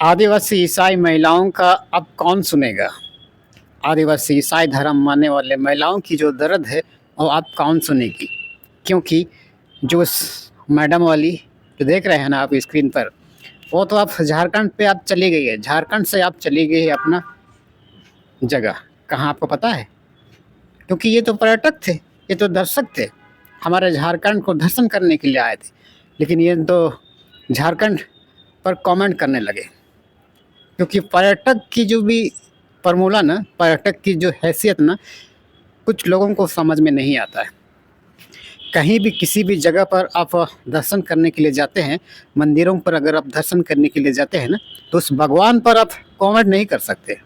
आदिवासी ईसाई महिलाओं का अब कौन सुनेगा। आदिवासी ईसाई धर्म मानने वाले महिलाओं की जो दर्द है वो अब कौन सुनेगी। क्योंकि जो मैडम वाली जो देख रहे हैं ना आप स्क्रीन पर, वो तो आप झारखंड पे आप चली गई है। झारखंड से आप चली गई है अपना जगह, कहाँ आपको पता है? क्योंकि ये तो पर्यटक थे, ये तो दर्शक थे, हमारे झारखंड को दर्शन करने के लिए आए थे। लेकिन ये तो झारखंड पर कमेंट करने लगे। क्योंकि पर्यटक की जो भी फॉर्मूला ना, पर्यटक की जो हैसियत ना, कुछ लोगों को समझ में नहीं आता है। कहीं भी किसी भी जगह पर आप दर्शन करने के लिए जाते हैं, मंदिरों पर अगर आप दर्शन करने के लिए जाते हैं ना, तो उस भगवान पर आप कमेंट नहीं कर सकते।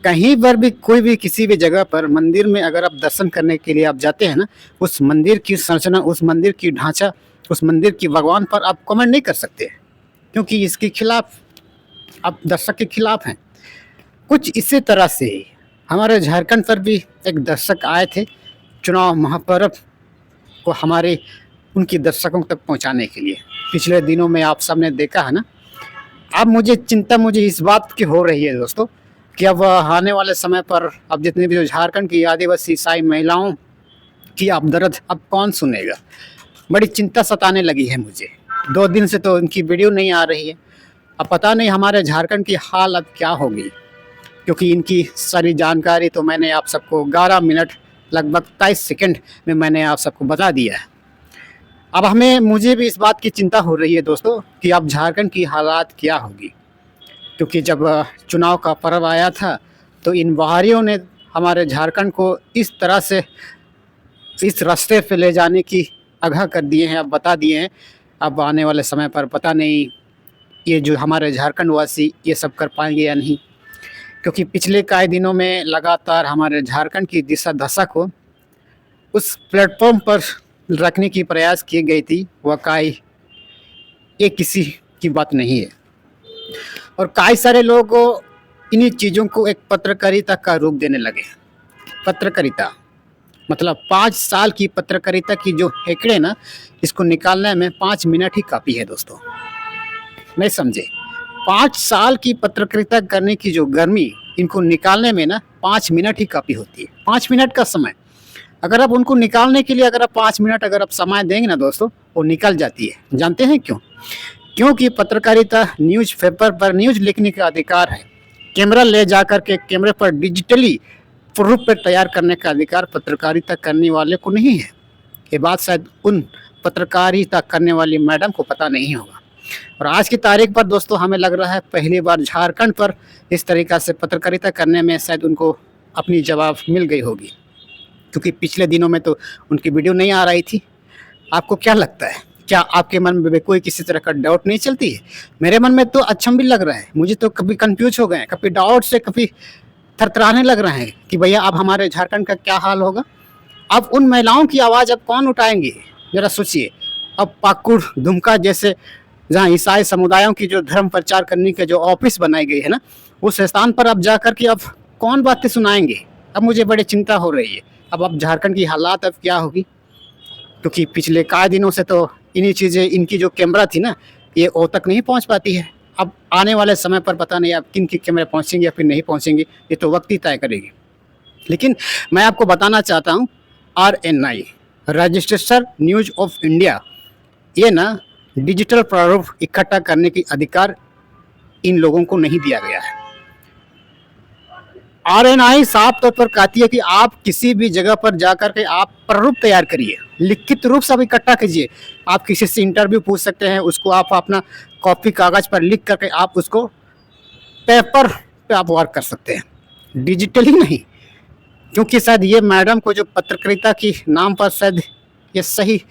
कहीं पर भी कोई भी किसी भी जगह पर मंदिर में अगर आप दर्शन करने के लिए आप जाते हैं ना, उस मंदिर की संरचना, उस मंदिर की ढांचा, उस मंदिर की भगवान पर आप कमेंट नहीं कर सकते। क्योंकि इसके खिलाफ आप दर्शक के खिलाफ हैं। कुछ इसी तरह से ही हमारे झारखंड पर भी एक दर्शक आए थे चुनाव महापर्व को हमारे उनकी दर्शकों तक पहुंचाने के लिए। पिछले दिनों में आप सबने देखा है ना। अब मुझे चिंता इस बात की हो रही है दोस्तों कि अब आने वाले समय पर अब जितने भी जो झारखंड की आदिवासी ईसाई महिलाओं की अब दर्द अब कौन सुनेगा। बड़ी चिंता सताने लगी है मुझे। 2 दिन से तो उनकी वीडियो नहीं आ रही है। अब पता नहीं हमारे झारखंड की हाल अब क्या होगी। क्योंकि इनकी सारी जानकारी तो मैंने आप सबको 11 मिनट लगभग 23 सेकंड में मैंने आप सबको बता दिया है। अब मुझे भी इस बात की चिंता हो रही है दोस्तों कि अब झारखंड की हालात क्या होगी। क्योंकि जब चुनाव का पर्व आया था तो इन बाहरियों ने हमारे झारखंड को इस तरह से इस रास्ते पे ले जाने की आगाह कर दिए हैं, अब बता दिए हैं। अब आने वाले समय पर पता नहीं ये जो हमारे झारखंड वासी ये सब कर पाएंगे या नहीं। क्योंकि पिछले कई दिनों में लगातार हमारे झारखंड की दिशा दशा को उस प्लेटफॉर्म पर रखने की प्रयास की गई थी, वकाई ये किसी की बात नहीं है। और कई सारे लोग इन्हीं चीज़ों को एक पत्रकारिता का रूप देने लगे। पत्रकारिता मतलब 5 साल की पत्रकारिता की जो हेकड़े ना, इसको निकालने में 5 मिनट ही काफ़ी है दोस्तों। नहीं समझे? 5 साल की पत्रकारिता करने की जो गर्मी, इनको निकालने में ना 5 मिनट ही काफ़ी होती है। 5 मिनट का समय अगर आप उनको निकालने के लिए अगर आप 5 मिनट अगर आप समय देंगे ना दोस्तों, वो निकल जाती है। जानते हैं क्यों? क्योंकि पत्रकारिता न्यूज़ पेपर पर न्यूज़ लिखने का अधिकार है। कैमरा ले जाकर के कैमरे पर डिजिटली प्रूफ पर तैयार करने का अधिकार पत्रकारिता करने वाले को नहीं है। ये बात शायद उन पत्रकारिता करने वाली मैडम को पता नहीं होगा। और आज की तारीख पर दोस्तों हमें लग रहा है पहली बार झारखंड पर इस तरीक़ा से पत्रकारिता करने में शायद उनको अपनी जवाब मिल गई होगी। क्योंकि पिछले दिनों में तो उनकी वीडियो नहीं आ रही थी। आपको क्या लगता है? क्या आपके मन में कोई किसी तरह का डाउट नहीं चलती है? मेरे मन में तो अच्छा भी लग रहा है। मुझे तो कभी कंफ्यूज हो गए, कभी डाउट से कभी थरथराने लग रहे हैं कि भैया अब हमारे झारखंड का क्या हाल होगा। अब उन महिलाओं की आवाज़ अब कौन उठाएंगे? ज़रा सोचिए। अब पाकुड़ दुमका जैसे जहाँ ईसाई समुदायों की जो धर्म प्रचार करने के जो ऑफिस बनाई गई है ना, उस स्थान पर अब जाकर के अब कौन बातें सुनाएंगे? अब मुझे बड़ी चिंता हो रही है। अब झारखंड की हालात अब क्या होगी। क्योंकि पिछले कई दिनों से तो इन्हीं चीज़ें, इनकी जो कैमरा थी ना, ये ओ तक नहीं पहुंच पाती है। अब आने वाले समय पर पता नहीं अब किन की कैमरे पहुंचेंगे या फिर नहीं पहुंचेंगे, ये तो वक्त ही तय करेगी। लेकिन मैं आपको बताना चाहता हूँ, RNI registration news of India, ये ना डिजिटल प्रारूप इकट्ठा करने की अधिकार इन लोगों को नहीं दिया गया है। RNI साफ तौर पर कहती है कि आप किसी भी जगह पर जाकर के आप प्रारूप तैयार करिए, लिखित रूप से इकट्ठा कीजिए। आप किसी से इंटरव्यू पूछ सकते हैं, उसको आप अपना कॉपी कागज़ पर लिख करके आप उसको पेपर पे आप वर्क कर सकते हैं, डिजिटली नहीं। क्योंकि शायद ये मैडम को जो पत्रकारिता की नाम पर शायद ये सही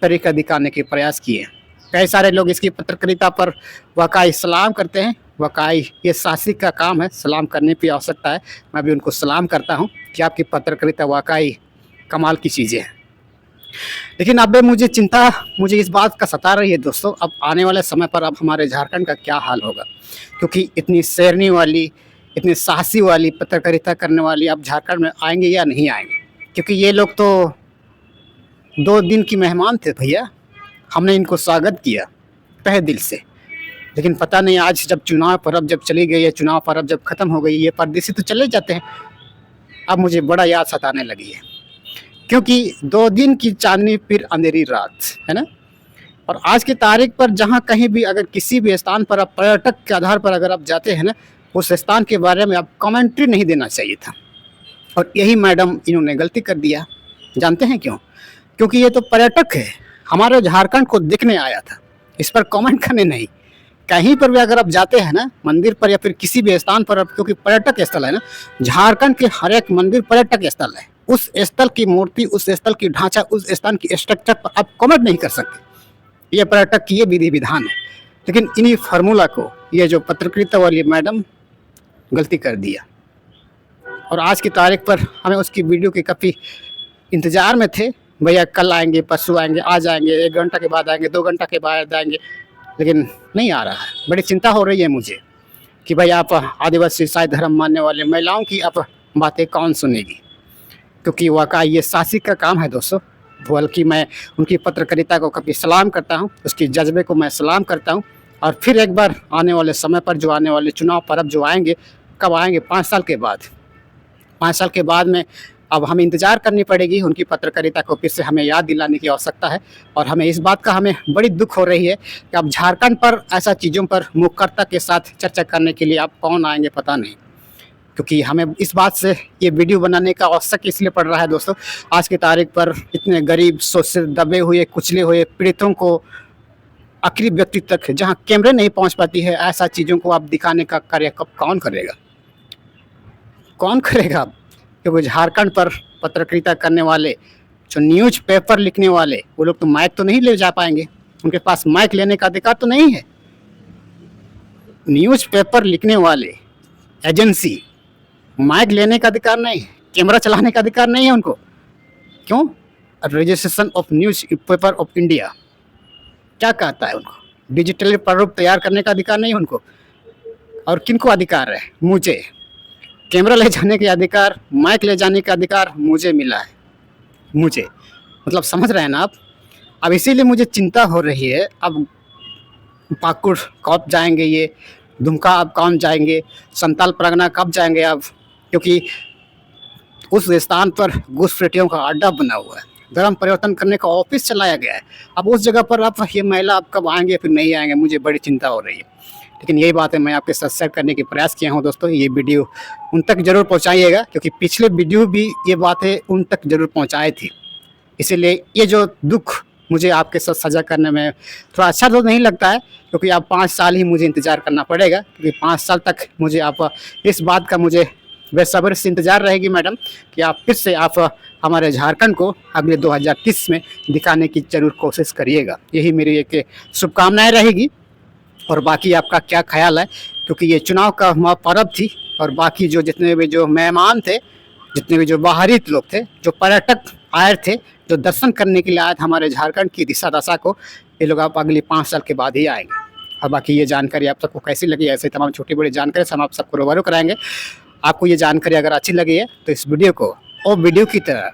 तरीका दिखाने के प्रयास किए। कई सारे लोग इसकी पत्रकारिता पर वाकई सलाम करते हैं। वाकई ये साहसिक का काम है, सलाम करने की आवश्यकता है। मैं भी उनको सलाम करता हूं कि आपकी पत्रकारिता वाकई कमाल की चीज़ें हैं। लेकिन अब मुझे इस बात का सता रही है दोस्तों, अब आने वाले समय पर अब हमारे झारखंड का क्या हाल होगा। क्योंकि इतनी शेरनी वाली, इतनी साहसी वाली पत्रकारिता करने वाली अब झारखंड में आएंगे या नहीं आएंगे। क्योंकि ये लोग तो 2 दिन की मेहमान थे भैया। हमने इनको स्वागत किया तहे दिल से। लेकिन पता नहीं आज जब चुनाव पर्व जब चली गई है, चुनाव पर्व जब ख़त्म हो गई, ये परदेसी तो चले जाते हैं। अब मुझे बड़ा याद सताने लगी है, क्योंकि 2 दिन की चांदनी फिर अंधेरी रात, है ना। और आज की तारीख पर जहाँ कहीं भी अगर किसी भी स्थान पर आप पर्यटक के आधार पर अगर आप जाते हैं ना, उस स्थान के बारे में आप कमेंट्री नहीं देना चाहिए था। और यही मैडम इन्होंने गलती कर दिया। जानते हैं क्यों? क्योंकि ये तो पर्यटक है, हमारे झारखंड को देखने आया था, इस पर कमेंट करने नहीं। कहीं पर भी अगर आप जाते हैं ना, मंदिर पर या फिर किसी भी स्थान पर, क्योंकि पर्यटक स्थल है ना, झारखंड के हर एक मंदिर पर्यटक स्थल है। उस स्थल की मूर्ति, उस स्थल की ढांचा, उस स्थान की स्ट्रक्चर पर आप कमेंट नहीं कर सकते। ये पर्यटक की ये विधि विधान है। लेकिन इन्हीं फार्मूला को ये जो पत्रकारिता वाली मैडम गलती कर दिया। और आज की तारीख पर हमें उसकी वीडियो के काफ़ी इंतज़ार में थे, भैया कल आएंगे, परसों आएंगे, आ जाएंगे, 1 घंटा के बाद आएंगे, 2 घंटा के बाद आएंगे, लेकिन नहीं आ रहा है। बड़ी चिंता हो रही है मुझे कि भाई आप आदिवासी ईसाई धर्म मानने वाले महिलाओं की आप बातें कौन सुनेगी, क्योंकि वाकई ये साहसिक का काम है दोस्तों। बल्कि मैं उनकी पत्रकारिता को कभी सलाम करता हूँ, उसकी जज्बे को मैं सलाम करता हूँ। और फिर एक बार आने वाले समय पर जो आने वाले चुनाव पर्व जो आएंगे, कब आएंगे? 5 साल के बाद। 5 साल के बाद में अब हमें इंतज़ार करनी पड़ेगी। उनकी पत्रकारिता को फिर से हमें याद दिलाने की आवश्यकता है। और हमें इस बात का हमें बड़ी दुख हो रही है कि अब झारखंड पर ऐसा चीज़ों पर मुखरता के साथ चर्चा करने के लिए आप कौन आएंगे पता नहीं। क्योंकि हमें इस बात से ये वीडियो बनाने का आवश्यक इसलिए पड़ रहा है दोस्तों, आज की तारीख पर इतने गरीब, शोषित, दबे हुए, कुचले हुए पीड़ितों को आखिरी व्यक्ति तक जहाँ कैमरे नहीं पहुँच पाती है, ऐसा चीज़ों को आप दिखाने का कार्य कब कौन करेगा? कौन करेगा? क्योंकि झारखंड पर पत्रकारिता करने वाले, जो न्यूज़ पेपर लिखने वाले, वो लोग तो माइक तो नहीं ले जा पाएंगे, उनके पास माइक लेने का अधिकार तो नहीं है। न्यूज़ पेपर लिखने वाले एजेंसी माइक लेने का अधिकार नहीं है, कैमरा चलाने का अधिकार नहीं है उनको। क्यों? Registration of news paper of India क्या कहता है उनको? डिजिटली प्रारूप तैयार करने का अधिकार नहीं है उनको। और किनको अधिकार है? मुझे। कैमरा ले जाने के अधिकार, माइक ले जाने का अधिकार मुझे मिला है, मुझे। मतलब समझ रहे हैं ना आप? अब इसीलिए मुझे चिंता हो रही है, अब पाकुड़ कब जाएंगे, ये दुमका अब कौन जाएंगे, संताल परगना कब जाएंगे अब? क्योंकि उस स्थान पर घुसपैठियों का अड्डा बना हुआ है, धर्म परिवर्तन करने का ऑफिस चलाया गया है। अब उस जगह पर आप ये महिला अब कब आएंगे, फिर नहीं आएंगे, मुझे बड़ी चिंता हो रही है। लेकिन यही बात है, मैं आपके साथ शेयर करने की प्रयास किया हूँ दोस्तों। ये वीडियो उन तक ज़रूर पहुँचाइएगा, क्योंकि पिछले वीडियो भी ये बातें उन तक ज़रूर पहुँचाई थी। इसीलिए ये जो दुख मुझे आपके साथ साझा करने में थोड़ा अच्छा तो नहीं लगता है, क्योंकि अब 5 साल ही मुझे इंतज़ार करना पड़ेगा। क्योंकि 5 साल तक मुझे आप इस बात का मुझे बेसब्री से इंतज़ार रहेगी मैडम, कि आप फिर से आप हमारे झारखंड को अगले 2030 में दिखाने की ज़रूर कोशिश करिएगा। यही मेरी एक शुभकामनाएँ रहेगी। और बाकी आपका क्या ख्याल है? क्योंकि ये चुनाव का पर्व थी, और बाकी जो जितने भी जो मेहमान थे, जितने भी जो बाहरी लोग थे, जो पर्यटक आए थे, जो दर्शन करने के लिए आए थे हमारे झारखंड की दिशा दशा को, ये लोग आप अगले 5 साल के बाद ही आएंगे। और बाकी ये जानकारी आप सबको कैसी लगी? ऐसे तमाम छोटी बड़ी जानकारी से हम आप सबको रूबरू कराएंगे। आपको ये जानकारी अगर अच्छी लगी है तो इस वीडियो को और वीडियो की तरह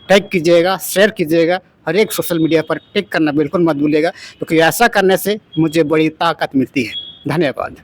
टैग कीजिएगा, शेयर कीजिएगा, हर एक सोशल मीडिया पर टैग करना बिल्कुल मत भूलिएगा, क्योंकि ऐसा करने से मुझे बड़ी ताकत मिलती है। धन्यवाद।